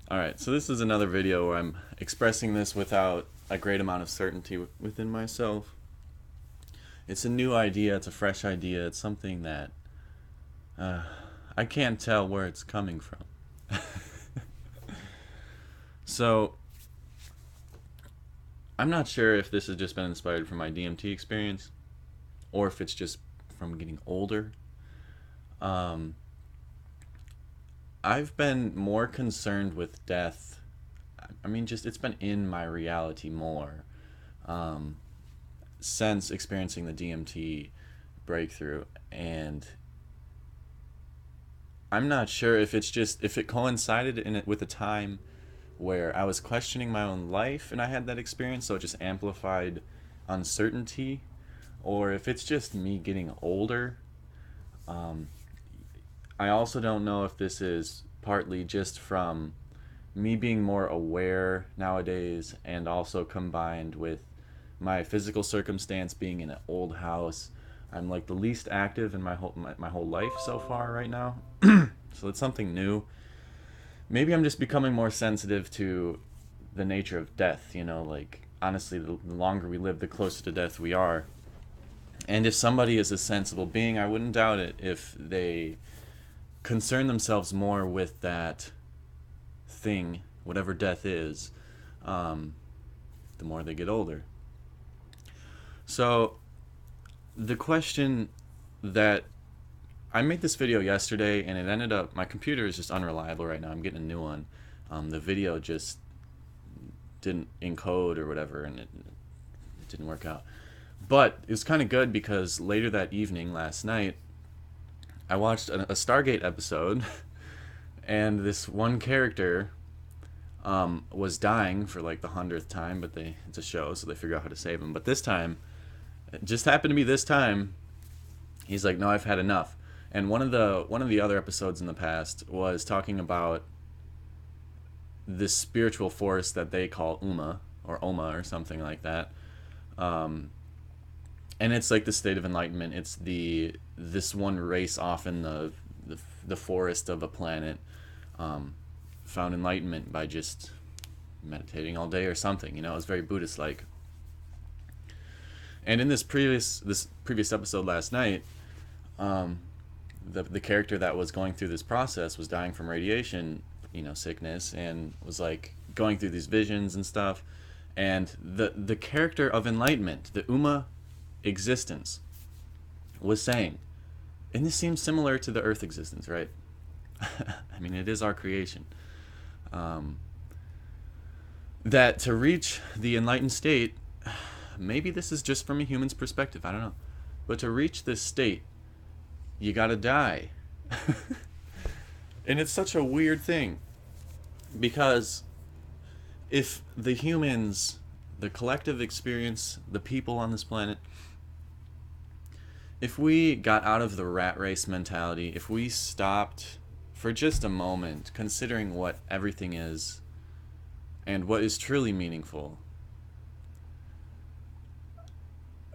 Alright, so this is another video where I'm expressing this without a great amount of certainty within myself. It's a new idea, it's a fresh idea, it's something that I can't tell where it's coming from. So, I'm not sure if this has just been inspired from my DMT experience or if it's just from getting older. Um, I've been more concerned with death. I mean, just it's been in my reality more um, since experiencing the DMT breakthrough, and I'm not sure if it's just if it coincided in it with a time where I was questioning my own life and I had that experience, so it just amplified uncertainty, or if it's just me getting older. Um, I also don't know if this is partly just from me being more aware nowadays and also combined with my physical circumstance being in an old house. I'm like the least active in my whole life so far right now. So it's something new. Maybe I'm just becoming more sensitive to the nature of death, like honestly the longer we live the closer to death we are. And if somebody is a sensible being, I wouldn't doubt it if they concern themselves more with that thing, whatever death is, um, the more they get older. So, the question that I made this video yesterday, and it ended up, my computer is just unreliable right now. I'm getting a new one. The video just didn't encode or whatever, and it didn't work out. But it was kind of good because later that evening, last night, I watched a Stargate episode, and this one character was dying for like the 100th time, but it's a show, so they figure out how to save him. But this time, it just happened to be this time, he's like, no, I've had enough. And one of the other episodes in the past was talking about this spiritual force that they call Uma or Oma or something like that. Um, and it's like the state of enlightenment. It's this one race off in the forest of a planet found enlightenment by just meditating all day or something. It's very Buddhist like. And in this previous episode last night, the character that was going through this process was dying from radiation, sickness, and was like going through these visions and stuff. And the character of enlightenment, the Uma existence, was saying, and this seems similar to the Earth existence, right? I mean, it is our creation. That to reach the enlightened state, maybe this is just from a human's perspective, I don't know, but to reach this state, you gotta die. And it's such a weird thing because if the humans, the collective experience, the people on this planet, if we got out of the rat race mentality, if we stopped for just a moment considering what everything is and what is truly meaningful,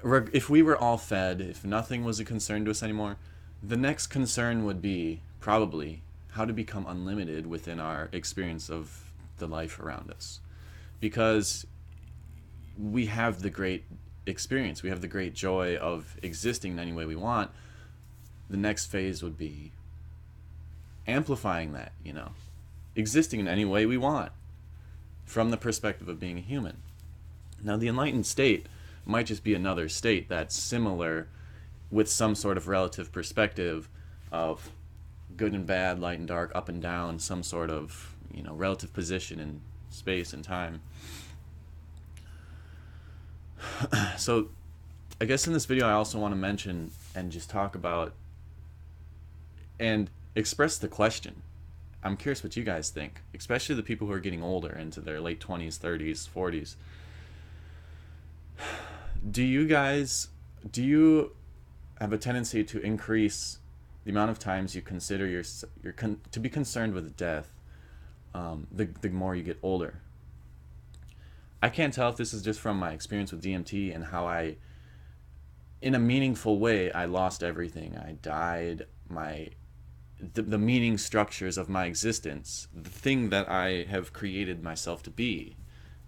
if we were all fed, if nothing was a concern to us anymore, the next concern would be probably how to become unlimited within our experience of the life around us. Because we have the great experience, we have the great joy of existing in any way we want. The next phase would be amplifying that, existing in any way we want from the perspective of being a human. Now, the enlightened state might just be another state that's similar with some sort of relative perspective of good and bad, light and dark, up and down, some sort of, relative position in space and time. So I guess in this video I also want to mention and just talk about and express the question. I'm curious what you guys think, especially the people who are getting older, into their late 20s, 30s, 40s. Do you have a tendency to increase the amount of times you consider to be concerned with death the more you get older? I can't tell if this is just from my experience with DMT and how in a meaningful way, I lost everything. I died. the meaning structures of my existence, the thing that I have created myself to be.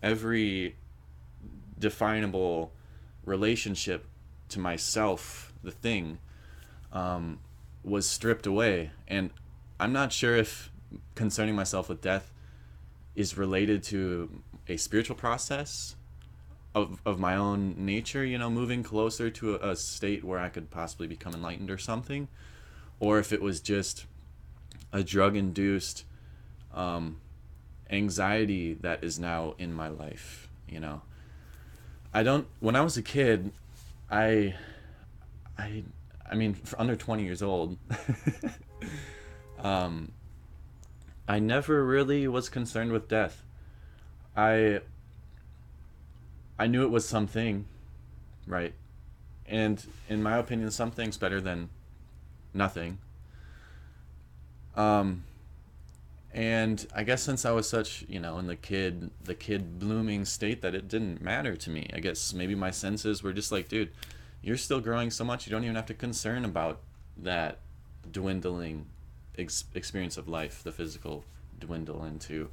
Every definable relationship to myself, the thing, was stripped away. And I'm not sure if concerning myself with death is related to a spiritual process of my own nature, moving closer to a state where I could possibly become enlightened or something, or if it was just a drug-induced anxiety that is now in my life. When I was a kid, I mean, for under 20 years old, I never really was concerned with death. I knew it was something, right? And in my opinion, something's better than nothing. And I guess since I was such, in the kid blooming state, that it didn't matter to me. I guess maybe my senses were just like, dude, you're still growing so much, you don't even have to concern about that dwindling experience of life, the physical dwindle into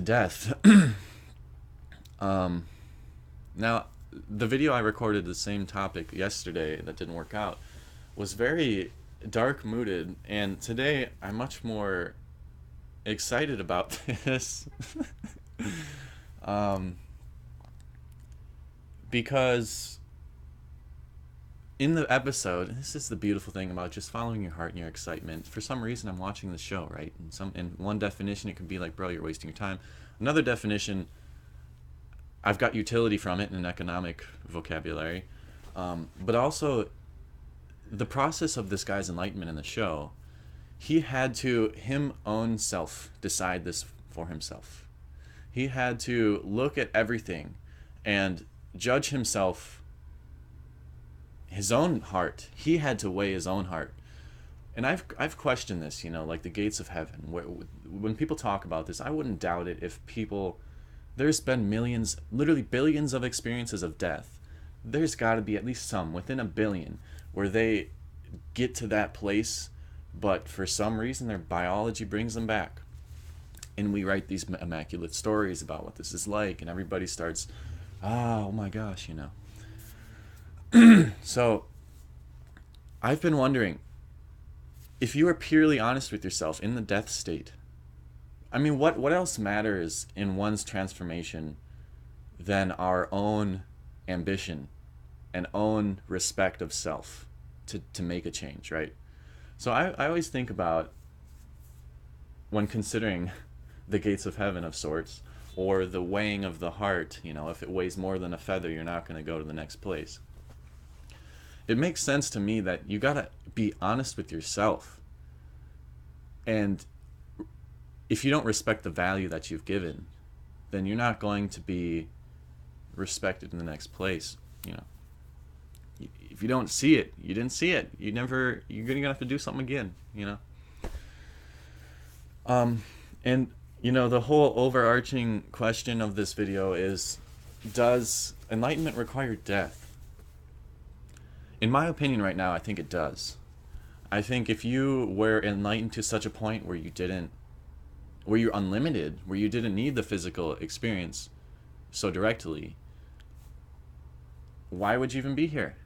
death. Now, the video I recorded the same topic yesterday that didn't work out was very dark mooded, and today I'm much more excited about this. Because in the episode, this is the beautiful thing about just following your heart and your excitement. For some reason, I'm watching the show, right? In one definition, it can be like, bro, you're wasting your time. Another definition, I've got utility from it in an economic vocabulary. But also, the process of this guy's enlightenment in the show, he had to, him own self, decide this for himself. He had to look at everything and judge himself, his own heart. He had to weigh his own heart. And I've questioned this, like the gates of heaven. When people talk about this, I wouldn't doubt it if people, there's been millions, literally billions of experiences of death. There's got to be at least some, within a billion, where they get to that place, but for some reason their biology brings them back. And we write these immaculate stories about what this is like, and everybody starts, oh my gosh, So, I've been wondering, if you are purely honest with yourself in the death state, I mean, what else matters in one's transformation than our own ambition and own respect of self to make a change, right? So I always think about, when considering the gates of heaven of sorts, or the weighing of the heart, if it weighs more than a feather, you're not going to go to the next place. It makes sense to me that you got to be honest with yourself. And if you don't respect the value that you've given, then you're not going to be respected in the next place. If you don't see it, you didn't see it. You're gonna have to do something again. And the whole overarching question of this video is, does enlightenment require death? In my opinion right now, I think it does. I think if you were enlightened to such a point where you're unlimited, where you didn't need the physical experience so directly, why would you even be here?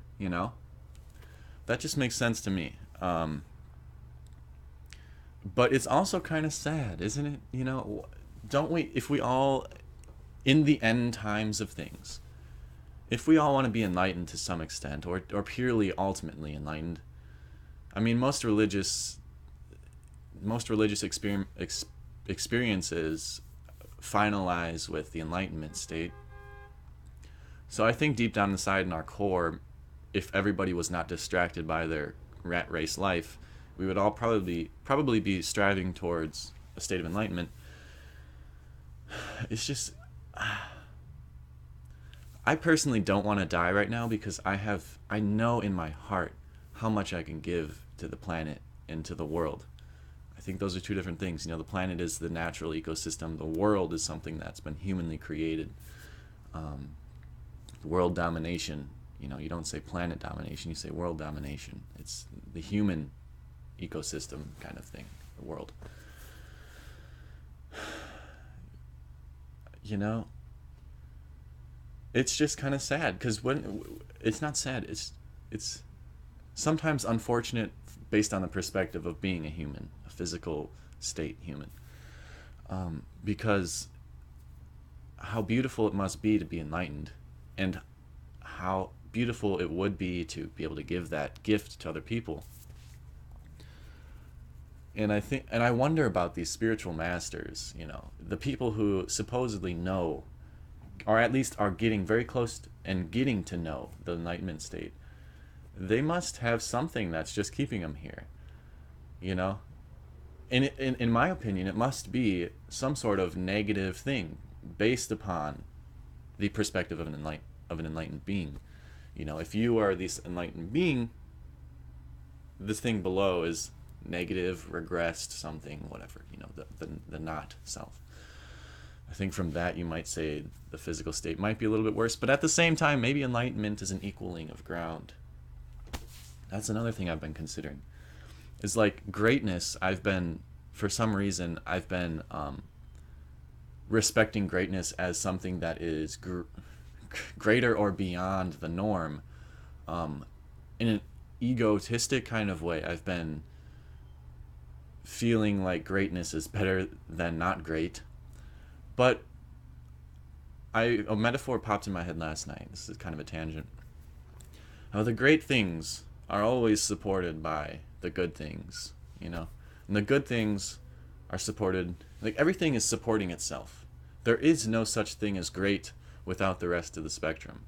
That just makes sense to me. But it's also kind of sad, isn't it? Don't we, if we all, in the end times of things, if we all want to be enlightened to some extent, or purely ultimately enlightened, I mean, most religious experiences finalize with the Enlightenment state. So I think deep down inside in our core, if everybody was not distracted by their rat race life, we would all probably be striving towards a state of enlightenment. It's just, I personally don't want to die right now, because I know in my heart how much I can give to the planet and to the world. I think those are two different things. The planet is the natural ecosystem. The world is something that's been humanly created. World domination, you don't say planet domination, you say world domination. It's the human ecosystem kind of thing, the world. You know, it's just kind of sad, because when it's not sad, it's sometimes unfortunate based on the perspective of being a human, a physical state human, because how beautiful it must be to be enlightened, and how beautiful it would be to be able to give that gift to other people. And I wonder about these spiritual masters, you know, the people who supposedly know, or at least are getting very close and getting to know the enlightenment state. They must have something that's just keeping them here, you know. In my opinion, it must be some sort of negative thing based upon the perspective of an enlightened being. You know, if you are this enlightened being, this thing below is negative, regressed, something, whatever, you know, the not self. I think from that you might say the physical state might be a little bit worse, but at the same time, maybe enlightenment is an equaling of ground. That's another thing I've been considering. Is like greatness, for some reason, I've been respecting greatness as something that is greater or beyond the norm. In an egotistic kind of way, I've been feeling like greatness is better than not great. But a metaphor popped in my head last night. This is kind of a tangent. How the great things are always supported by the good things, you know? And the good things are supported, like everything is supporting itself. There is no such thing as great without the rest of the spectrum.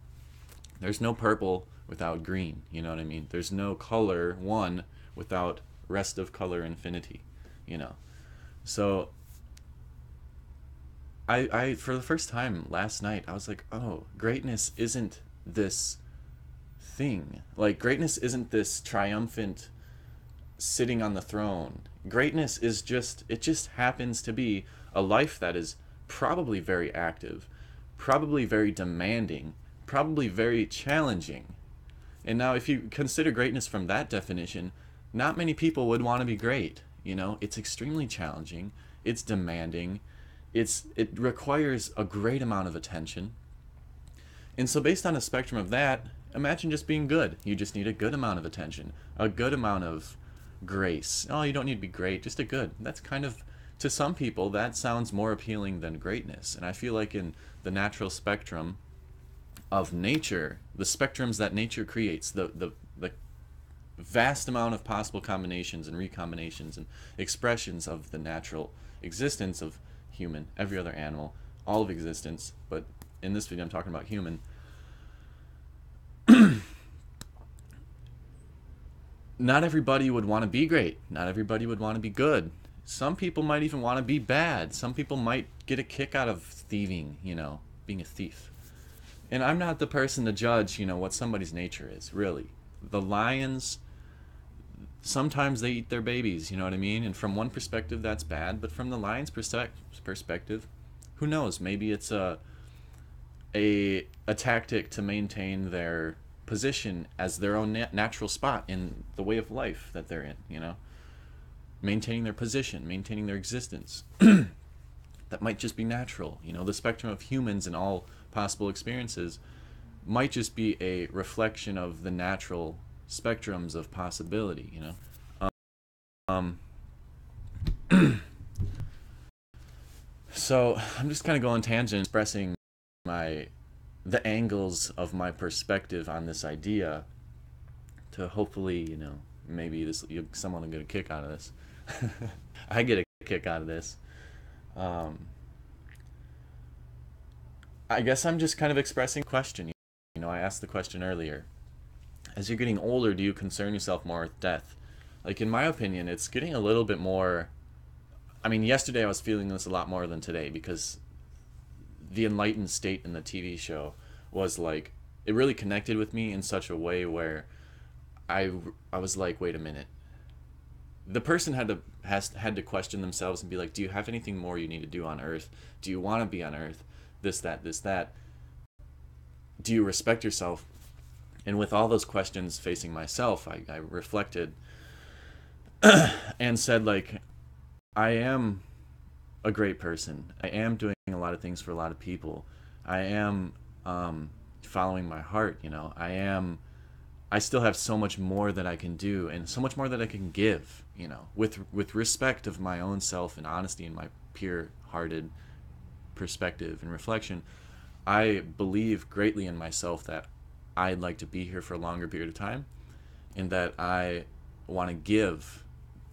There's no purple without green, you know what I mean? There's no color one without rest of color infinity, you know? So I for the first time last night, I was like, oh, greatness isn't this thing. Like, greatness isn't this triumphant sitting on the throne. Greatness is it just happens to be a life that is probably very active, probably very demanding, probably very challenging. And now if you consider greatness from that definition, not many people would want to be great. You know, it's extremely challenging, it's demanding, it requires a great amount of attention. And so based on a spectrum of that, imagine just being good. You just need a good amount of attention, a good amount of grace. Oh, you don't need to be great, just a good. That's kind of, to some people, that sounds more appealing than greatness. And I feel like in the natural spectrum of nature, the spectrums that nature creates, the vast amount of possible combinations and recombinations and expressions of the natural existence of human, every other animal, all of existence, but in this video I'm talking about human. Not everybody would want to be great. Not everybody would want to be good. Some people might even want to be bad. Some people might get a kick out of thieving, you know, being a thief. And I'm not the person to judge, you know, what somebody's nature is, really. The lions, sometimes they eat their babies, you know what I mean? And from one perspective, that's bad. But from the lion's perspective, who knows? Maybe it's a tactic to maintain their position as their own natural spot in the way of life that they're in, you know? Maintaining their position, maintaining their existence. That might just be natural. You know, the spectrum of humans and all possible experiences might just be a reflection of the natural spectrums of possibility, you know? So I'm just kind of going tangent, expressing the angles of my perspective on this idea to hopefully, you know, maybe someone will get a kick out of this. I get a kick out of this. I guess I'm just kind of expressing a question. You know, I asked the question earlier. As you're getting older, do you concern yourself more with death? Like, in my opinion, it's getting a little bit more... I mean, yesterday I was feeling this a lot more than today, because the enlightened state in the TV show was like, it really connected with me in such a way where I was like, wait a minute. The person had to question themselves and be like, do you have anything more you need to do on Earth? Do you want to be on Earth? This, that. Do you respect yourself? And with all those questions facing myself, I reflected and said like, I am a great person. I am doing a lot of things for a lot of people. I am following my heart, you know. I still have so much more that I can do and so much more that I can give, you know, with respect of my own self and honesty and my pure-hearted perspective and reflection. I believe greatly in myself that I'd like to be here for a longer period of time and that I want to give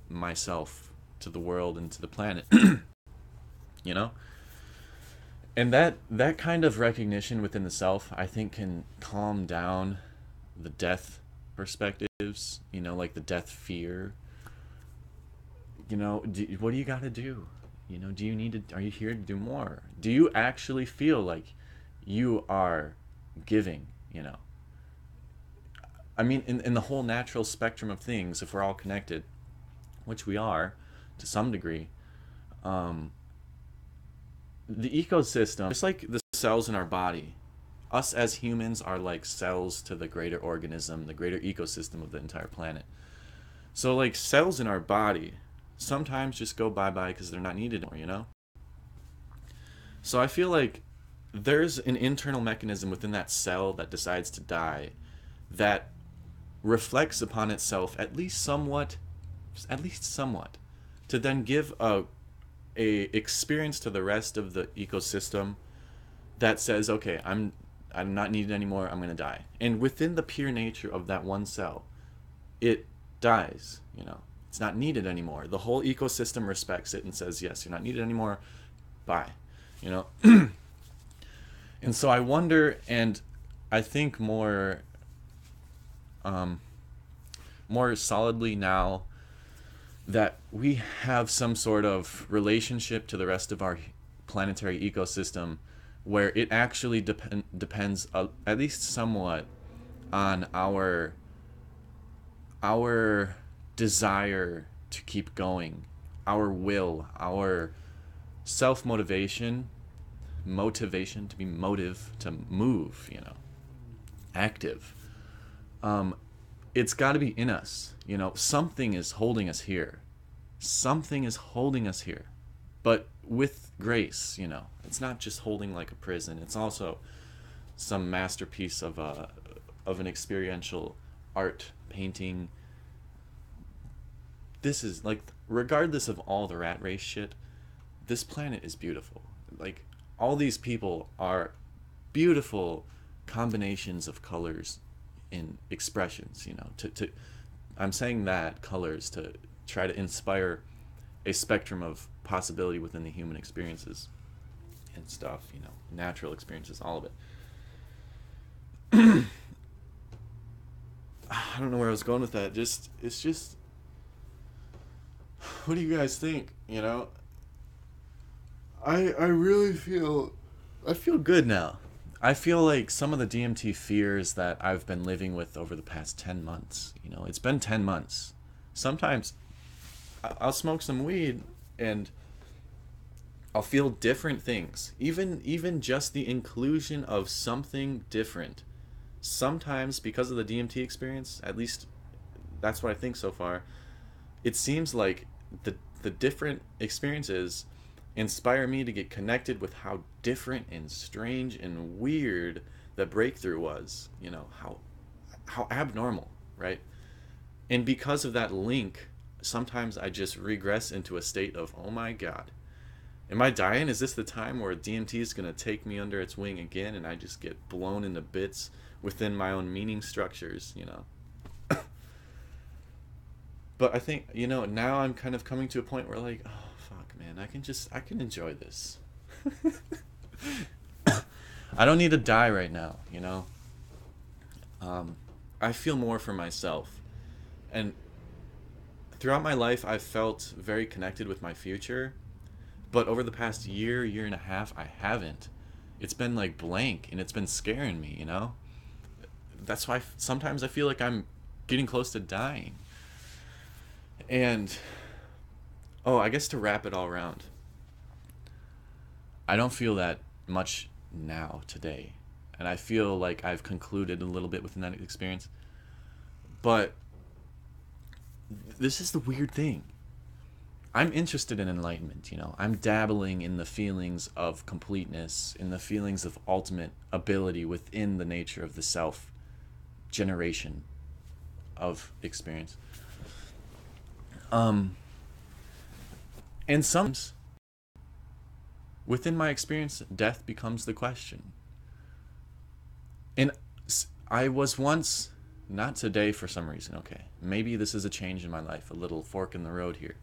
myself to the world and to the planet, you know? And that kind of recognition within the self, I think, can calm down the death perspectives, you know, like the death fear. You know, what do you got to do? You know, do you need to, are you here to do more? Do you actually feel like you are giving, you know? I mean, in the whole natural spectrum of things, if we're all connected, which we are to some degree, um, the ecosystem, just like the cells in our body, us as humans are like cells to the greater organism, the greater ecosystem of the entire planet. So, like, cells in our body sometimes just go bye-bye because they're not needed anymore, you know? So I feel like there's an internal mechanism within that cell that decides to die that reflects upon itself at least somewhat, to then give a experience to the rest of the ecosystem that says, okay, I'm not needed anymore, I'm gonna die. And within the pure nature of that one cell, it dies, you know. It's not needed anymore. The whole ecosystem respects it and says, yes, you're not needed anymore, bye. You know? And so I wonder, and I think more solidly now that we have some sort of relationship to the rest of our planetary ecosystem where it actually depends at least somewhat on our desire to keep going, our will, our self-motivation, motivation, to be motive, to move, you know, active. It's got to be in us, you know. Something is holding us here. Something is holding us here, but with grace, you know. It's not just holding like a prison. It's also some masterpiece of an experiential art painting. This is like, regardless of all the rat race shit, this planet is beautiful. Like, all these people are beautiful combinations of colors and expressions, you know. I'm saying that colors to try to inspire a spectrum of possibility within the human experiences and stuff, you know, natural experiences, all of it. I don't know where I was going with that. It's just, what do you guys think? You know, I really I feel good now. I feel like some of the DMT fears that I've been living with over the past 10 months, you know, it's been 10 months. Sometimes I'll smoke some weed and I'll feel different things. Even just the inclusion of something different. Sometimes, because of the DMT experience, at least that's what I think so far, it seems like the different experiences inspire me to get connected with how different and strange and weird the breakthrough was, you know, how abnormal, right? And because of that link, sometimes I just regress into a state of, oh my god, am I dying? Is this the time where DMT is going to take me under its wing again and I just get blown into bits within my own meaning structures, you know? But I think, you know, now I'm kind of coming to a point where, like, oh fuck, man, I can enjoy this. I don't need to die right now, you know? I feel more for myself. And throughout my life, I've felt very connected with my future. But over the past year and a half, I haven't. It's been like blank, and it's been scaring me, you know? That's why sometimes I feel like I'm getting close to dying. And, oh, I guess to wrap it all around, I don't feel that much now, today. And I feel like I've concluded a little bit within that experience. But this is the weird thing. I'm interested in enlightenment, you know. I'm dabbling in the feelings of completeness, in the feelings of ultimate ability within the nature of the self generation of experience. And sometimes, within my experience, death becomes the question. And I was once, not today for some reason, okay, maybe this is a change in my life, a little fork in the road here.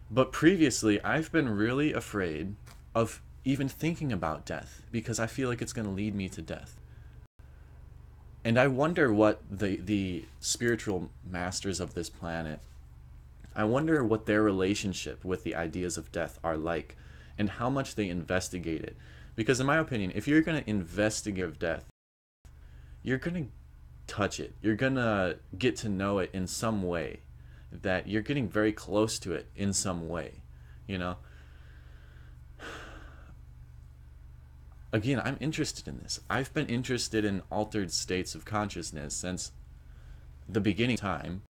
But previously, I've been really afraid of even thinking about death because I feel like it's going to lead me to death. And I wonder what the spiritual masters of this planet, I wonder what their relationship with the ideas of death are like and how much they investigate it. Because in my opinion, if you're going to investigate death, you're going to touch it. You're going to get to know it in some way, that you're getting very close to it in some way, you know? Again, I'm interested in this. I've been interested in altered states of consciousness since the beginning of time.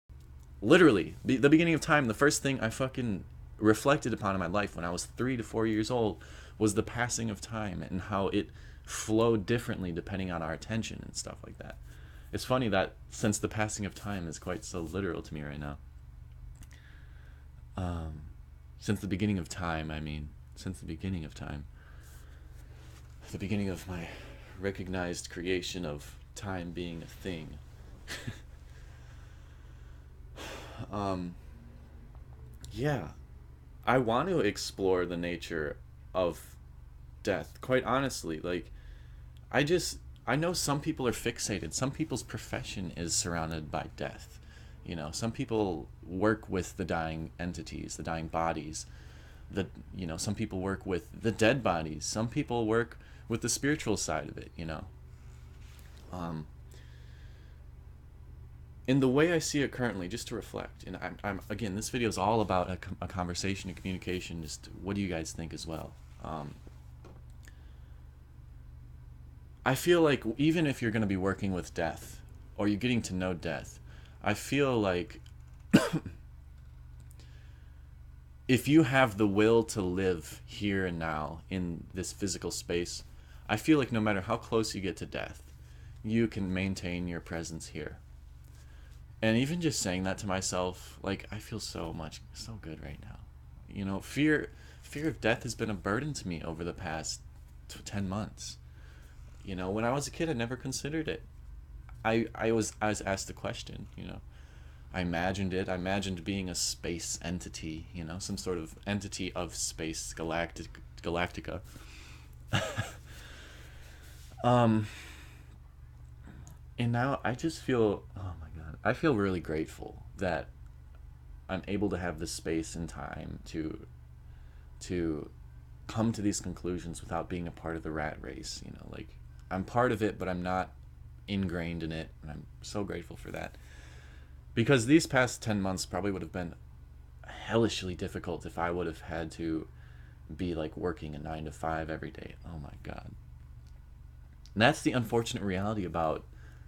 Literally, the beginning of time, the first thing I fucking reflected upon in my life when I was 3 to 4 years old was the passing of time and how it flowed differently depending on our attention and stuff like that. It's funny that since the passing of time is quite so literal to me right now. Since the beginning of time, I mean, since the beginning of time. The beginning of my recognized creation of time being a thing. Yeah, I want to explore the nature of death, quite honestly. Like, I know some people are fixated. Some people's profession is surrounded by death. You know, some people work with the dying entities, the dying bodies. Some people work with the dead bodies. Some people work with the spiritual side of it, you know. In the way I see it currently, just to reflect, and I'm again, this video is all about a conversation, a communication. Just what do you guys think as well? I feel like even if you're going to be working with death, or you're getting to know death, I feel like if you have the will to live here and now in this physical space, I feel like no matter how close you get to death, you can maintain your presence here. And even just saying that to myself, like, I feel so good right now. You know, fear of death has been a burden to me over the past 10 months. You know, when I was a kid, I never considered it. I was asked the question, you know. I imagined it. I imagined being a space entity, you know, some sort of entity of space, galactica. And now I just feel, oh my God, I feel really grateful that I'm able to have the space and time to come to these conclusions without being a part of the rat race, you know, like I'm part of it, but I'm not ingrained in it, and I'm so grateful for that. Because these past 10 months probably would have been hellishly difficult if I would have had to be like working a 9 to 5 every day. Oh my God. And that's the unfortunate reality about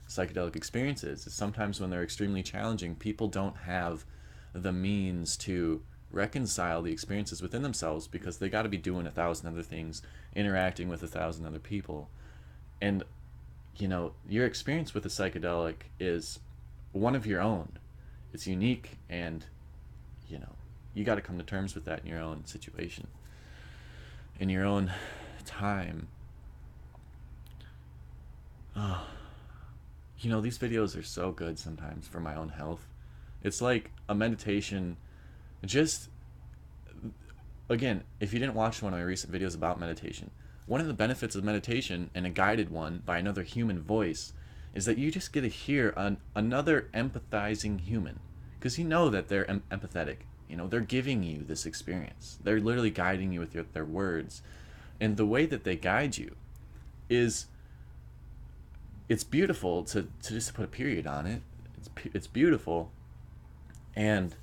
psychedelic experiences, is sometimes when they're extremely challenging, people don't have the means to reconcile the experiences within themselves because they got to be doing 1,000 other things, interacting with 1,000 other people. And, you know, your experience with a psychedelic is one of your own. It's unique, and, you know, you got to come to terms with that in your own situation, in your own time. Oh. You know, these videos are so good sometimes for my own health. It's like a meditation. Just, again, if you didn't watch one of my recent videos about meditation, one of the benefits of meditation, and a guided one by another human voice, is that you just get to hear another empathizing human. Because you know that they're empathetic. You know, they're giving you this experience. They're literally guiding you with their words. And the way that they guide you is, it's beautiful to just put a period on it. It's beautiful. And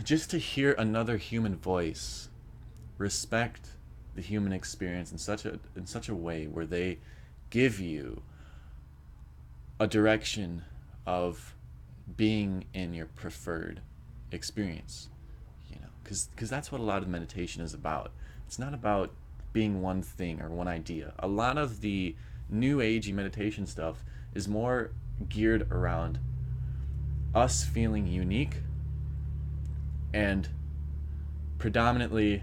just to hear another human voice respect the human experience in such a way where they give you a direction of being in your preferred experience, because that's what a lot of meditation is about. It's not about being one thing or one idea. A lot of the new agey meditation stuff is more geared around us feeling unique, and predominantly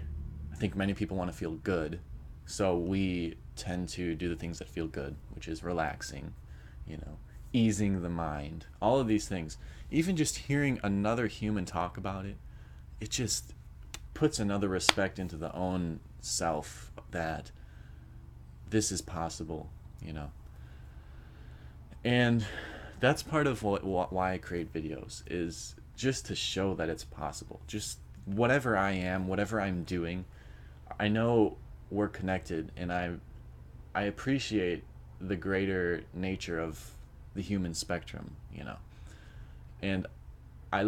I think many people want to feel good, so we tend to do the things that feel good, which is relaxing, easing the mind, all of these things. Even just hearing another human talk about it, it just puts another respect into the own self that this is possible, And that's part of why I create videos, is just to show that it's possible. Just whatever I am, whatever I'm doing, I know we're connected, and I appreciate the greater nature of the human spectrum, And I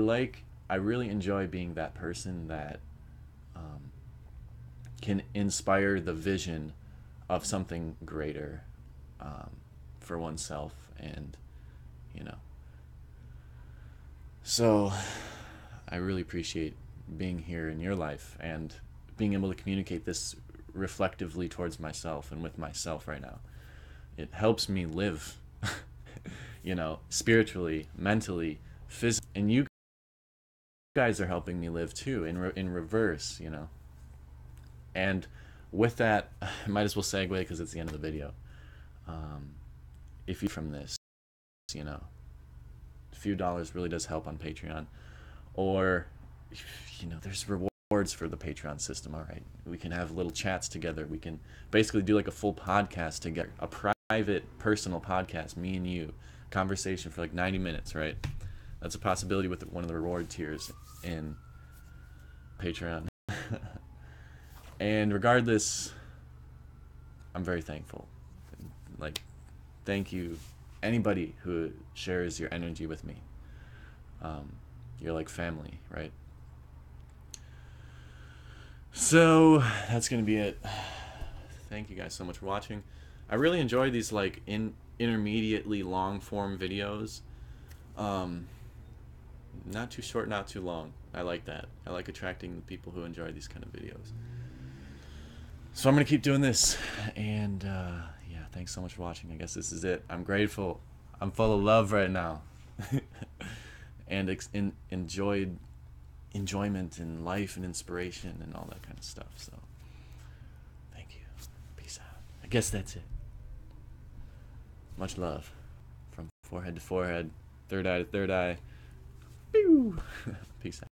really enjoy being that person that can inspire the vision of something greater for oneself, and so I really appreciate being here in your life and being able to communicate this reflectively towards myself and with myself right now. It helps me live, spiritually, mentally, physically, and you guys are helping me live too, in reverse, And with that, I might as well segue because it's the end of the video. If you from this, a few dollars really does help on Patreon, or there's rewards for the Patreon system. All right, we can have little chats together. We can basically do like a full podcast together, a private, personal podcast, me and you, conversation for like 90 minutes, right? That's a possibility with one of the reward tiers in Patreon. And regardless, I'm very thankful. Like, thank you, anybody who shares your energy with me. You're like family, right? So that's gonna be it. Thank you guys so much for watching. I really enjoy these like intermediately long form videos. Not too short, not too long. I like that. I like attracting the people who enjoy these kind of videos. So I'm gonna keep doing this, and yeah, thanks so much for watching. I guess this is it. I'm grateful. I'm full of love right now, and enjoyment in life and inspiration and all that kind of stuff. So thank you. Peace out. I guess that's it. Much love from forehead to forehead, third eye to third eye. Pew. Peace out.